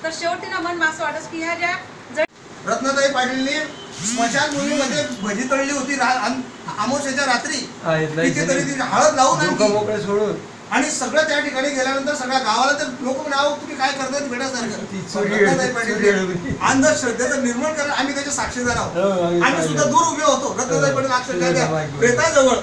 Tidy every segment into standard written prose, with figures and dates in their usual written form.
तर शेवटी ना मन मासं वाटस की ह्या ज्या रत्नाताई पाटीलनी स्मशानभूमीमध्ये भजी तळली होती अमावस्येच्या रात्री, कितीतरी ती हळद लावून सोडून आणि सगळं त्या ठिकाणी गेल्यानंतर सगळ्या गावाला तर लोक नाव तुम्ही काय करतात भेटासारखं अंधश्रद्धेचं निर्मूलन करायला आम्ही त्याचे साक्षीदार आहोत. आम्ही सुद्धा दूर उभे होतो रत्नाताई पाटील अक्षरशः प्रेताजवळ.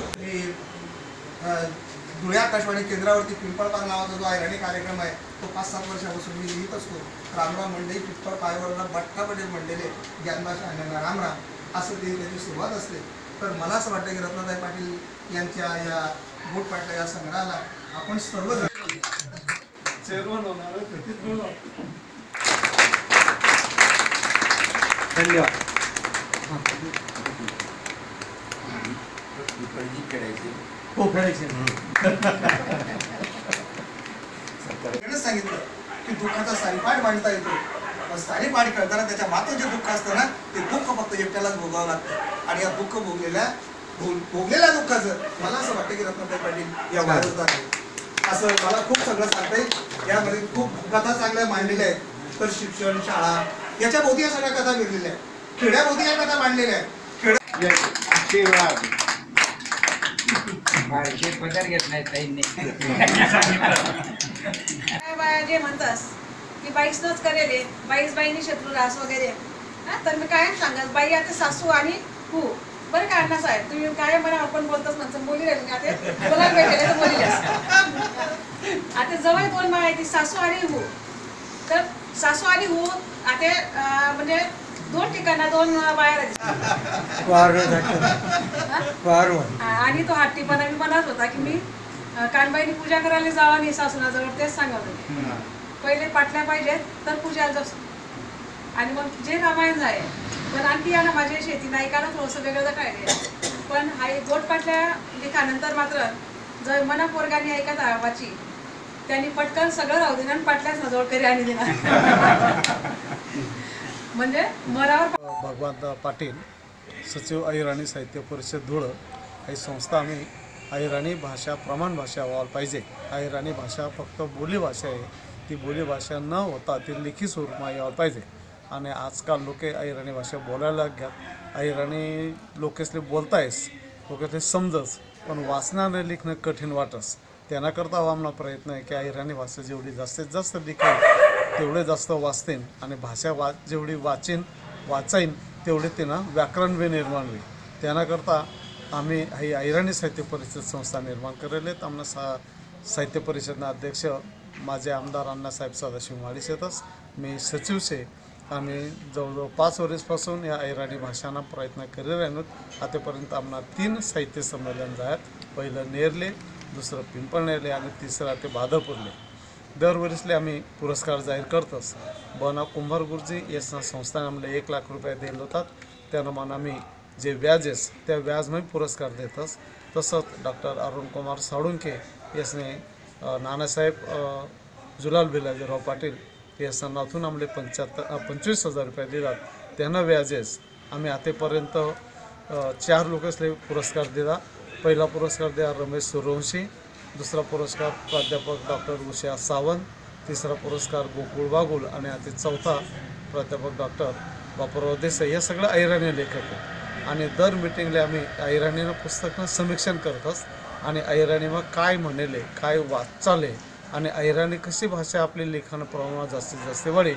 धुळे आकाशवाणी केंद्रावरती पिंपळपार नावाचा जो ऐराणी कार्यक्रम आहे तो 5-7 वर्षापासून मी लिहित असतो. रामराम मंडई पिंपळ पायवरला बट्टा पटेल मंडले ज्ञानभाषा आणण्याला रामराम असं ती त्याची सुरुवात असते. तर मला असं वाटतं की रत्नाताई पाटील यांच्या या बोटपाटल्या या संग्रहाला आपण सर्वजण चेअरमन होणार. धन्यवाद. हो खेळायचे सांगितलं की दुःखाचा सारीपाठ मांडता येतो. सारीपाठ करताना त्याच्या मातून जे दुःख असतं ना ते दुःख फक्त एकट्यालाच भोगावं लागतं. आणि या दुःख भोगलेल्या दुःखाचं मला असं वाटतं की रत्नाताई पाटील या वारसदार आहे असं मला खूप सगळं सांगता येईल. यामध्ये खूप कथा चांगल्या मांडलेल्या आहेत. तर शिक्षण शाळा याच्या भोवती या सगळ्या कथा मिळलेल्या आहेत. खेड्याभोवती या कथा मांडलेल्या आहेत. जे म्हणतास की बाईसनच करेल बाईनी शत्रुरास वगैरे. तर मी काय सांगत बाई आता सासू आणि हू बरं का अण्णा साहेब तुम्ही काय म्हणा आपण बोलतोच म्हणतो बोली राहिली आता बोलायला भेटेल तर बोली आता जवळ 2 बाय ती सासू आणि हू. तर सासू आणि हू आता म्हणजे 2 ठिकाणा 2 बाया आणि तो हट्टीपणा मी म्हणत होता की मी कानबाईनी पूजा करायला जावा नाही सासूनाजवळ तेच सांगत होते. पहिले पाटल्या पाहिजेत तर पूजाला जाऊ आणि मग जे रामायण जाय. पण आणखी या ना माझ्या शेती नायकाला थोडंसं वेगळं काय पण हाय गोट पाटल्या लिखानंतर मात्र जर मना पोरगानी ऐकत वाची त्यांनी पटकन सगळं राहू देणार पाटल्याच ना जवळ करी आणि देणार म्हणजे मरावर. भगवंत पाटील सचिव अहिराणी साहित्य परिषद धुळं ही संस्था आम्ही अहिराणी भाषा प्रमाण भाषा व्हायला पाहिजे. अहिराणी भाषा फक्त बोलीभाषा आहे. ती बोलीभाषा न होता ती लिखित स्वरूपात यायला पाहिजे. आणि आजकाल लोक अहिराणी भाषा बोलायला लागतात. अहिराणी लोकेसले बोलतायस लोकेसले समजस पण वाचनाने लिखणं कठीण वाटस. त्यानाकरता आम्हाला प्रयत्न आहे की अहिराणी भाषा जेवढी जास्तीत जास्त लिखेल तेवढे जास्त वाचतील आणि भाषा जेवढी वाचाईन तेवढे त्यांना व्याकरण बी निर्माण होईल. त्यानाकरता आम्ही ही अहिराणी साहित्य परिषद संस्था निर्माण करेल आहेत. आम्हाला साहित्य परिषदना अध्यक्ष माझे आमदार अण्णासाहेब सदाशिव माळीस येतच. मी सचिव शे. आम्ही जवळजवळ 5 वर्षापासून या अहिराणी भाषांना प्रयत्न करीत राहिलो. आतापर्यंत आम्हाला 3 साहित्य संमेलन जायत. पहिलं नेरले, दुसरं पिंपळनेरले आणि तिसरं ते भादरपूरले. दरवर्षीले आम्ही पुरस्कार जाहीर करतोच. बना कुंभार गुरुजी यासना संस्थाने आम्हाला 1 लाख रुपये दिले होतात. त्यानं मग आम्ही जे व्याजेस त्या व्याजमध्ये पुरस्कार देतच. तसंच डॉक्टर अरुणकुमार साळुंके यासने नानासाहेब जुलाल भिलाजीराव पाटील यासना नाथून आम्हाला 25,000 रुपये दिलात. त्यांना व्याजेस आम्ही आतापर्यंत 4 लोकांसले पुरस्कार दिला. पहिला पुरस्कार द्या रमेश सूर्यवंशी, दुसरा पुरस्कार प्राध्यापक डॉक्टर उषा सावंत, तिसरा पुरस्कार गोकुळ बागुल आणि आता चौथा प्राध्यापक डॉक्टर बापूराव देसाई. या सगळं अहिराणी लेखक आहे. आणि दर मिटिंगला आम्ही अहिराणीनं पुस्तकं समीक्षण करतोच. आणि अहिराणीમાં काय म्हणेले काय वाचाले आणि अहिराणी कशी भाषा आपली लिखाण प्रमाणात जास्तीत जास्त वाढे